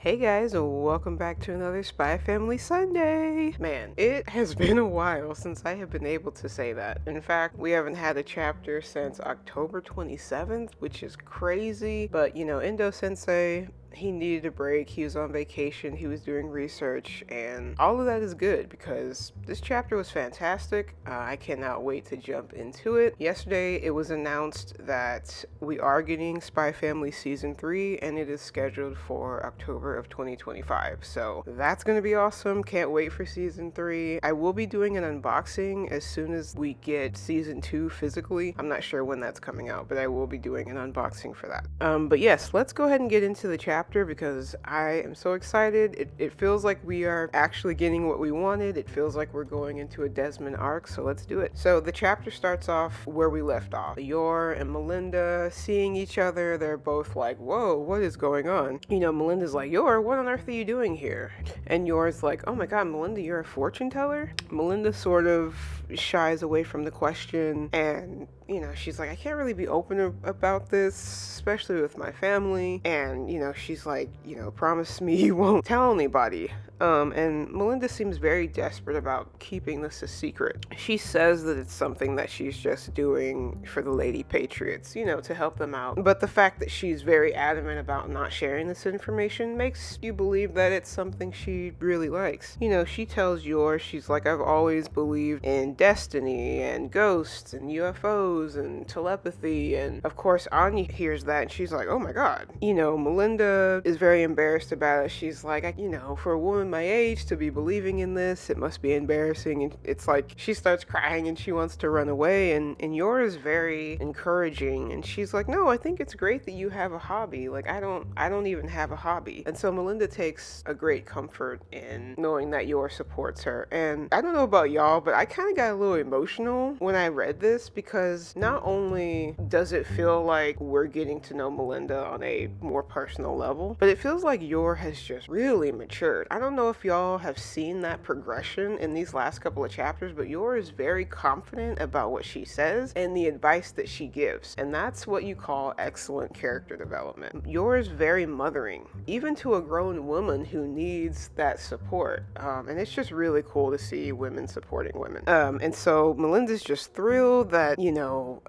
Hey guys, welcome back to another Spy Family Sunday. Man, it has been a while since I have been able to say that. In fact, we haven't had a chapter since October 27th, which is crazy. But Endo Sensei, he needed a break. He was on vacation, he was doing research, and all of that is good because this chapter was fantastic. I cannot wait to jump into it. Yesterday, it was announced that we are getting Spy Family Season 3, and it is scheduled for October of 2025. So that's going to be awesome. Can't wait for Season 3. I will be doing an unboxing as soon as we get Season 2 physically. I'm not sure when that's coming out, but I will be doing an unboxing for that. But yes, let's go ahead and get into the chapter because I am so excited. It feels like we are actually getting what we wanted. It feels like we're going into a Desmond arc, so let's do it. So the chapter starts off where we left off. Yor and Melinda seeing each other. They're both like, whoa, what is going on? Melinda's like, Yor, what on earth are you doing here? And Yor's like, oh my god, Melinda, you're a fortune teller? Melinda sort of shies away from the question, and she's like, I can't really be open about this, especially with my family. And she's like, promise me you won't tell anybody. And Melinda seems very desperate about keeping this a secret. She says that it's something that she's just doing for the Lady Patriots, to help them out. But the fact that she's very adamant about not sharing this information makes you believe that it's something she really likes. She tells Yor, she's like, I've always believed in destiny and ghosts and UFOs and telepathy. And of course, Anya hears that and she's like, oh my god. Melinda is very embarrassed about it. She's like, for a woman my age to be believing in this, it must be embarrassing. And it's like she starts crying and she wants to run away, and Yor is very encouraging, and she's like, no, I think it's great that you have a hobby. Like I don't even have a hobby. And so Melinda takes a great comfort in knowing that Yor supports her. And I don't know about y'all, but I kind of got a little emotional when I read this, because not only does it feel like we're getting to know Melinda on a more personal level, but it feels like Yor has just really matured. I don't know if y'all have seen that progression in these last couple of chapters, but Yor is very confident about what she says and the advice that she gives. And that's what you call excellent character development. Yor is very mothering, even to a grown woman who needs that support. And it's just really cool to see women supporting women. And so Melinda's just thrilled that,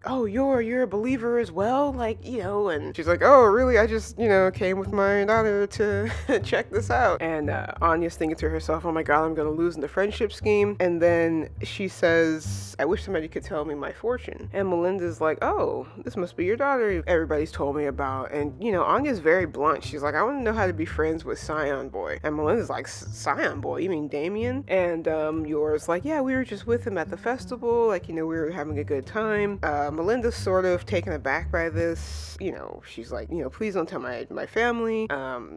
oh, you're a believer as well? And she's like, oh, really? I just, came with my daughter to check this out. And Anya's thinking to herself, oh my god, I'm gonna lose in the friendship scheme. And then she says, I wish somebody could tell me my fortune. And Melinda's like, oh, this must be your daughter everybody's told me about. And Anya's very blunt. She's like, I want to know how to be friends with Scion Boy. And Melinda's like, Scion Boy? You mean Damien? And Yor's like, yeah, we were just with him at the festival. We were having a good time. Melinda's sort of taken aback by this. She's like, please don't tell my family.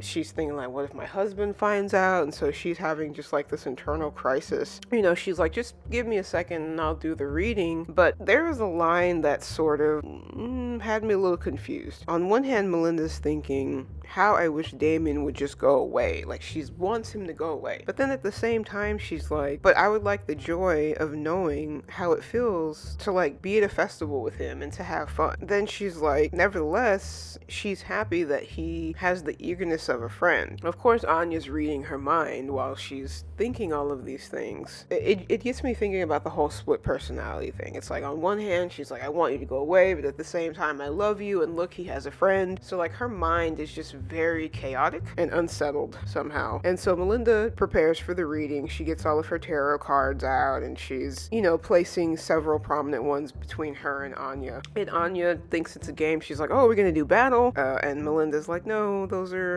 She's thinking like, what if my husband finds out? And so she's having just like this internal crisis. She's like, just give me a second and I'll do the reading. But there was a line that sort of had me a little confused. On one hand, Melinda's thinking, how I wish Damien would just go away. Like, she wants him to go away. But then at the same time, she's like, but I would like the joy of knowing how it feels to like be at a festival with him and to have fun. Then she's like, nevertheless, she's happy that he has the eagerness of a friend. Of course, Anya's reading her mind while she's thinking all of these things. It gets me thinking about the whole split personality thing. It's like, on one hand, she's like, I want you to go away, but at the same time, I love you, and look, he has a friend. So like, her mind is just very chaotic and unsettled somehow. And so Melinda prepares for the reading. She gets all of her tarot cards out, and she's, placing several prominent ones between her and Anya. And Anya thinks it's a game. She's like, oh, we're gonna do battle. And Melinda's like, no,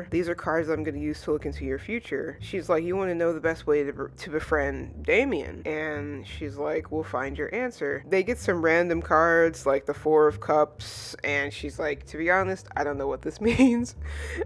these are cards I'm gonna use to look into your future. She's like, you want to know the best way to befriend Damien? And she's like, we'll find your answer. They get some random cards like the Four of Cups, and she's like, to be honest, I don't know what this means.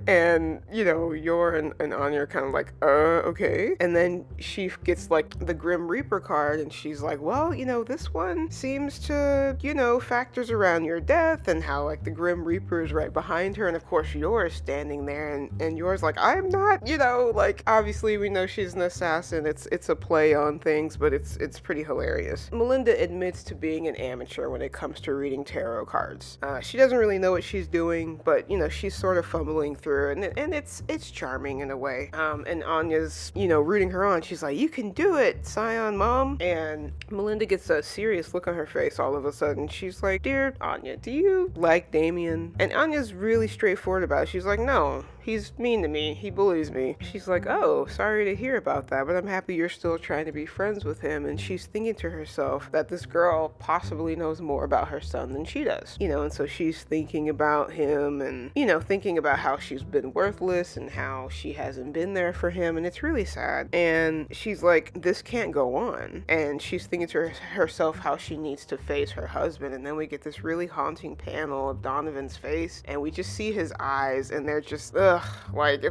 And Yor and Anya are kind of like, okay. And then she gets like the Grim Reaper card, and she's like, well, this one seems to, factors around your death and how like the Grim Reaper is right behind her. And of course, Yor is standing standing there, and yours like, I'm not, like, obviously we know she's an assassin. It's a play on things, but it's pretty hilarious. Melinda admits to being an amateur when it comes to reading tarot cards. She doesn't really know what she's doing, but she's sort of fumbling through, and it's charming in a way. And Anya's rooting her on. She's like, you can do it, Scion Mom. And Melinda gets a serious look on her face all of a sudden. She's like, dear Anya, do you like Damien? And Anya's really straightforward about it. She's like, no, he's mean to me. He bullies me. She's like, oh, sorry to hear about that, but I'm happy you're still trying to be friends with him. And she's thinking to herself that this girl possibly knows more about her son than she does. And so she's thinking about him and, thinking about how she's been worthless and how she hasn't been there for him. And it's really sad. And she's like, this can't go on. And she's thinking to herself how she needs to face her husband. And then we get this really haunting panel of Donovan's face, and we just see his eyes, and they're just, ugh. Like,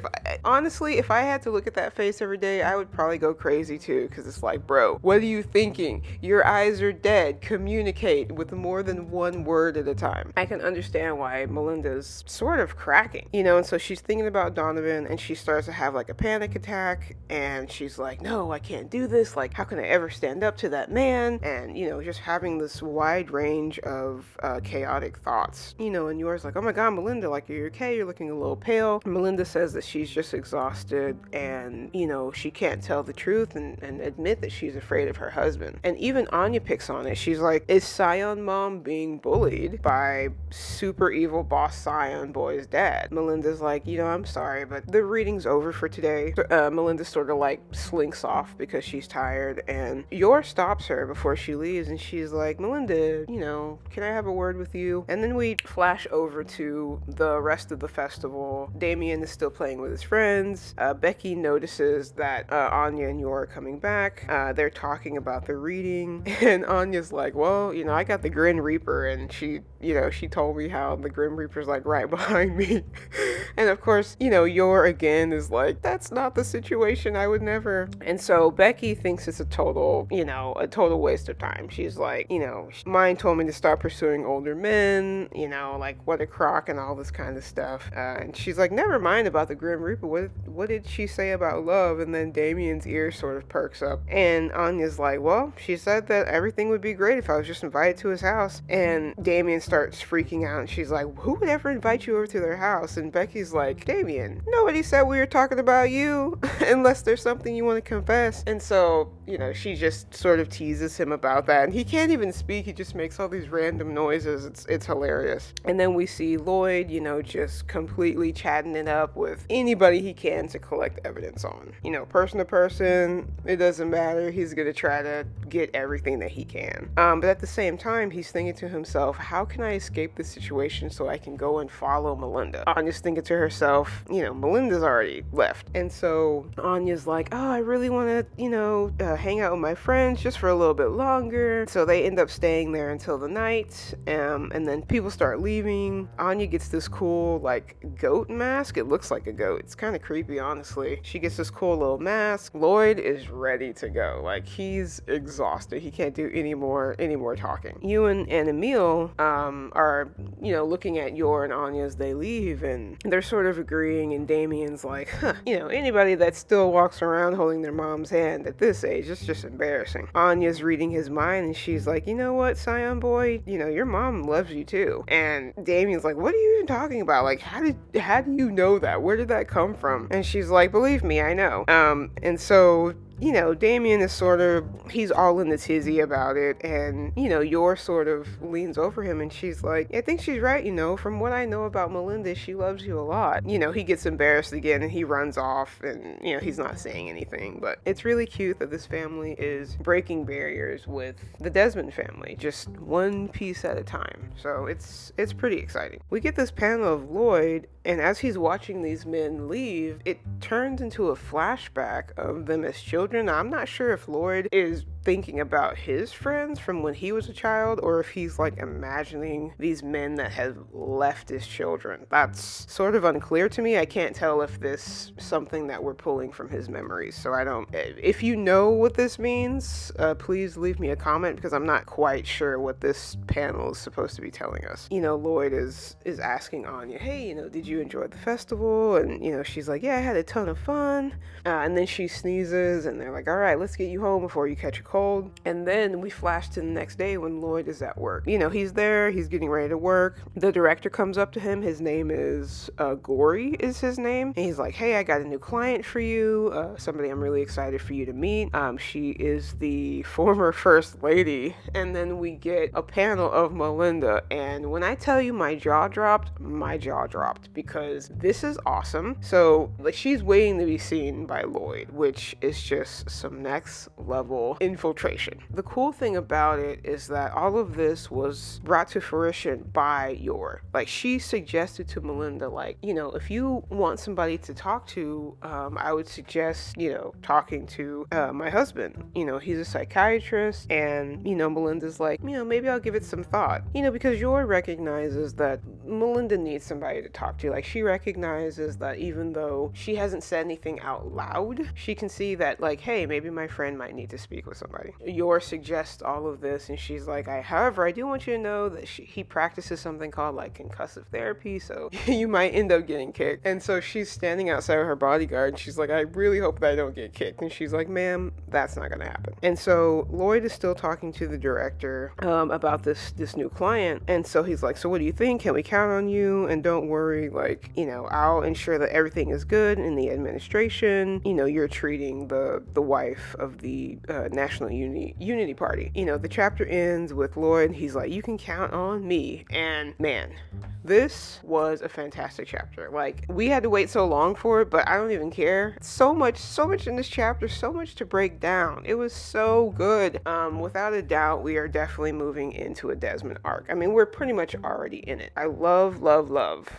honestly, if I had to look at that face every day, I would probably go crazy too, because it's like, bro, what are you thinking? Your eyes are dead. Communicate with more than one word at a time. I can understand why Melinda's sort of cracking, and so she's thinking about Donovan, and she starts to have like a panic attack, and she's like, no, I can't do this. Like, how can I ever stand up to that man? And, just having this wide range of chaotic thoughts, and yours like, oh my God, Melinda, like, are you okay? You're looking a little pale. Melinda says that she's just exhausted, and, she can't tell the truth and admit that she's afraid of her husband. And even Anya picks on it. She's like, is Scion Mom being bullied by super evil boss Scion Boy's dad? Melinda's like, I'm sorry, but the reading's over for today. Melinda sort of like slinks off because she's tired, and Yor stops her before she leaves, and she's like, Melinda, can I have a word with you? And then we flash over to the rest of the festival. Damien is still playing with his friends. Becky notices that Anya and Yor are coming back. They're talking about the reading, and Anya's like, well, I got the Grim Reaper, and she told me how the Grim Reaper's like right behind me. And of course, Yor again is like, that's not the situation. I would never. And so Becky thinks it's a total waste of time. She's like, mine told me to stop pursuing older men, like what a crock and all this kind of stuff. And she's like, never mind about the Grim Reaper. What did she say about love? And then Damien's ear sort of perks up. And Anya's like, well, she said that everything would be great if I was just invited to his house. And Damien starts freaking out, and she's like, who would ever invite you over to their house? And Becky's like, Damien, nobody said we were talking about you unless there's something you want to confess. And so, she just sort of teases him about that, and he can't even speak. He just makes all these random noises. It's hilarious. And then we see Lloyd, just completely chatting it up with anybody he can to collect evidence on. Person to person, it doesn't matter. He's gonna try to get everything that he can. But at the same time, he's thinking to himself, how can I escape this situation so I can go and follow Melinda? Anya's thinking to herself, Melinda's already left. And so Anya's like, oh, I really want to, hang out with my friends just for a little bit longer. So they end up staying there until the night. And then people start leaving. Anya gets this cool, like, goat mask. It looks like a goat. It's kind of creepy, honestly. She gets this cool little mask. Lloyd is ready to go. Like, he's exhausted. He can't do any more talking. Ewan and Emil are, looking at Yor and Anya as they leave, and they're sort of agreeing, and Damien's like, anybody that still walks around holding their mom's hand at this age, it's just embarrassing. Anya's reading his mind, and she's like, you know what, Scion Boy, your mom loves you too. And Damien's like, what are you even talking about? Like, how do you know that? Where did that come from? And she's like, believe me, I know. And so Damien is he's all in the tizzy about it, and, Yor sort of leans over him, and she's like, I think she's right, from what I know about Melinda, she loves you a lot. He gets embarrassed again, and he runs off, and, he's not saying anything, but it's really cute that this family is breaking barriers with the Desmond family, just one piece at a time, so it's pretty exciting. We get this panel of Lloyd, and as he's watching these men leave, it turns into a flashback of them as children. I'm not sure if Lloyd is thinking about his friends from when he was a child, or if he's like imagining these men that have left his children. That's sort of unclear to me. I can't tell if this is something that we're pulling from his memories. So I don't, if you know what this means, please leave me a comment, because I'm not quite sure what this panel is supposed to be telling us. Lloyd is asking Anya, hey, did you enjoy the festival? And she's like, yeah, I had a ton of fun. And then she sneezes and they're like, all right, let's get you home before you catch a cold. And then we flash to the next day when Lloyd is at work. He's there, he's getting ready to work. The director comes up to him. His name is Gory is his name. And he's like, hey, I got a new client for you, somebody I'm really excited for you to meet. She is the former first lady. And then we get a panel of Melinda. And when I tell you my jaw dropped, because this is awesome. So like, she's waiting to be seen by Lloyd, which is just some next level infiltration. The cool thing about it is that all of this was brought to fruition by Yor. Like, she suggested to Melinda, like, if you want somebody to talk to, I would suggest, talking to my husband. He's a psychiatrist. And, Melinda's like, maybe I'll give it some thought. Because Yor recognizes that Melinda needs somebody to talk to. Like, she recognizes that even though she hasn't said anything out loud, she can see that, like, hey, maybe my friend might need to speak with somebody. Yor suggests all of this, and she's like, however, I do want you to know that he practices something called, like, concussive therapy, so you might end up getting kicked. And so she's standing outside with her bodyguard, and she's like, I really hope that I don't get kicked. And she's like, ma'am, that's not gonna happen. And so Lloyd is still talking to the director about this new client, and so he's like, so what do you think? Can we count on you? And don't worry, like, I'll ensure that everything is good in the administration. You're treating the wife of the National Unity Party. The chapter ends with Lloyd. He's like, you can count on me. And man, this was a fantastic chapter. Like, we had to wait so long for it, but I don't even care. So much in this chapter, so much to break down. It was so good. Without a doubt, we are definitely moving into a Desmond arc. I mean, we're pretty much already in it. I love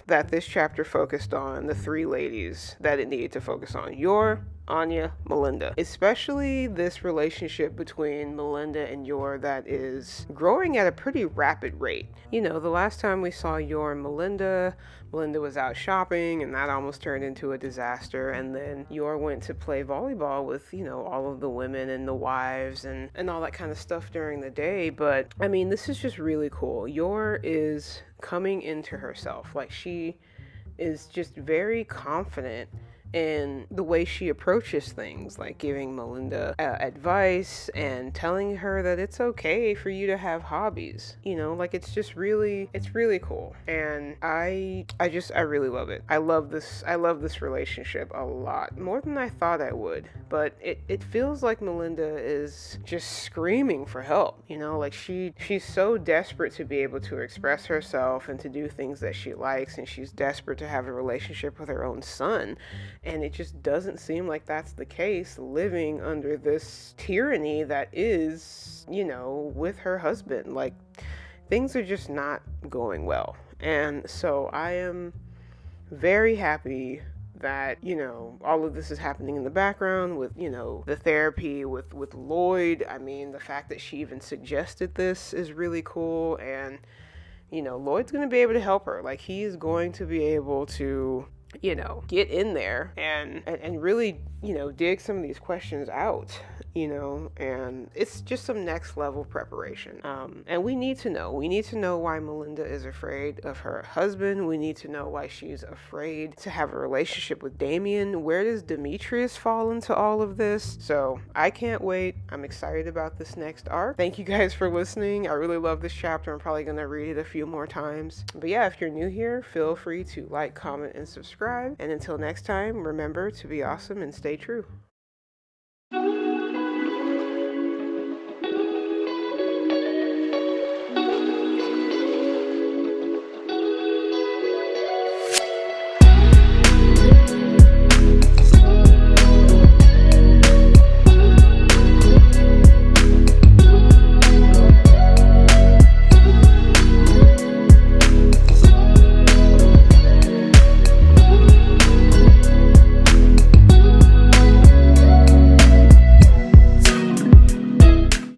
that this chapter focused on the three ladies that it needed to focus on. Yor, Anya, Melinda. Especially this relationship between Melinda and Yor that is growing at a pretty rapid rate. The last time we saw Yor and Melinda was out shopping, and that almost turned into a disaster. And then Yor went to play volleyball with, all of the women and the wives and all that kind of stuff during the day. But I mean, this is just really cool. Yor is coming into herself. Like, she is just very confident in the way she approaches things, like giving Melinda advice and telling her that it's okay for you to have hobbies. Like, it's really cool. And I really love it. I love this relationship a lot, more than I thought I would. But it feels like Melinda is just screaming for help. Like, she's so desperate to be able to express herself and to do things that she likes, and she's desperate to have a relationship with her own son. And it just doesn't seem like that's the case, living under this tyranny that is, with her husband. Like, things are just not going well. And so I am very happy that, all of this is happening in the background with, the therapy with Lloyd. I mean, the fact that she even suggested this is really cool. And, Lloyd's going to be able to help her. Like, he is going to be able to, get in there and really, dig some of these questions out, and it's just some next level preparation. And we need to know why Melinda is afraid of her husband. We need to know why she's afraid to have a relationship with Damien. Where does Demetrius fall into all of this? So I can't wait. I'm excited about this next arc. Thank you guys for listening. I really love this chapter. I'm probably going to read it a few more times. But yeah, if you're new here, feel free to like, comment, and subscribe. And until next time, remember to be awesome and stay true.